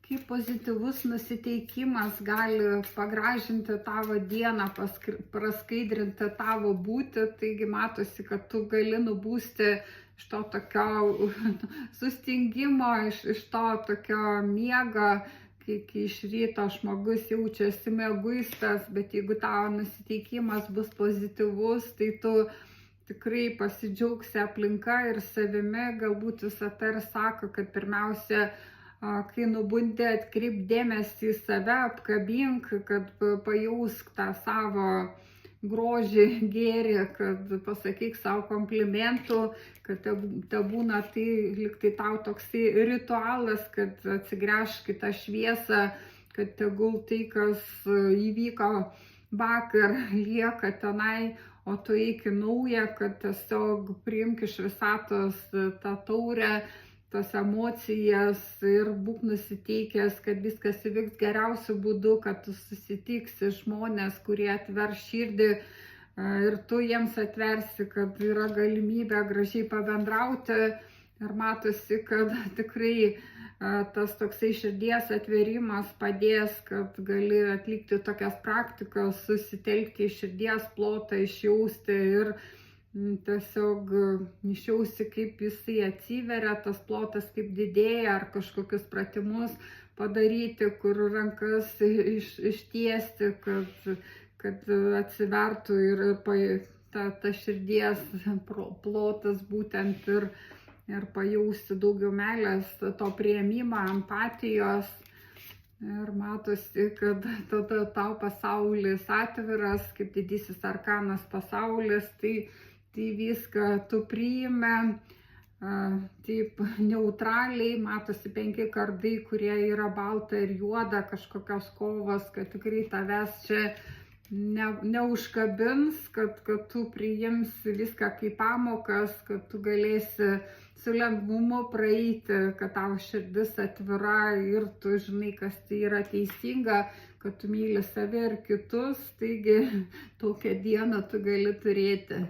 kaip pozityvus nusiteikimas gali pagražinti tavo dieną, praskaidrinti tavo būtį. Taigi matosi, kad tu gali nubūsti iš to tokio sustingimo, iš to tokio miego, kai iš ryto žmogus jaučiasi mieguistas, bet jeigu tavo nusiteikimas bus pozityvus, tai tu tikrai pasidžiaugsi aplinka ir savimi. Galbūt visata ir sako, kad pirmiausia, kai nubundi, atkreip dėmesį į save, apkabink, kad pajausk tą savo grožį, gėrį, kad pasakyk savo komplimentų, kad te būna tai liktai tau toksai ritualas, kad atsigręžk į tą šviesą, kad tegul tai, kas įvyko vakar, lieka tenai, o tu eik į naują, kad tiesiog priimk iš visatos tą taurę, tas emocijas ir būk nusiteikęs, kad viskas įvyks geriausiu būdu, kad tu susitiksi žmonės, kurie atvers širdį ir tu jiems atversi, kad yra galimybė gražiai pabendrauti. Ir matosi, kad tikrai tas toksai širdies atverimas padės, kad gali atlikti tokias praktikas, susitelkti į širdies plotą, išjausti ir tiesiog išjausti, kaip jisai atsiveria, tas plotas kaip didėja, ar kažkokius pratimus padaryti, kur rankas ištiesti, kad atsivertų ir ta širdies plotas būtent ir pajausti daugiau meilės, to priėmimo, empatijos. Ir matosi, kad tada tau pasaulis atviras, kaip didysis arkanas pasaulis, tai viską tu priimi taip neutraliai. Matosi 5 kardai, kurie yra balta ir juoda, kažkokios kovos, kad tikrai tavęs čia neužkabins, kad tu priimsi viską kaip pamokas, kad tu galėsi su lengvumu praeiti, kad tavo širdis atvira ir tu žinai, kas tai yra teisinga, kad tu myli save ir kitus. Taigi tokią dieną tu gali turėti.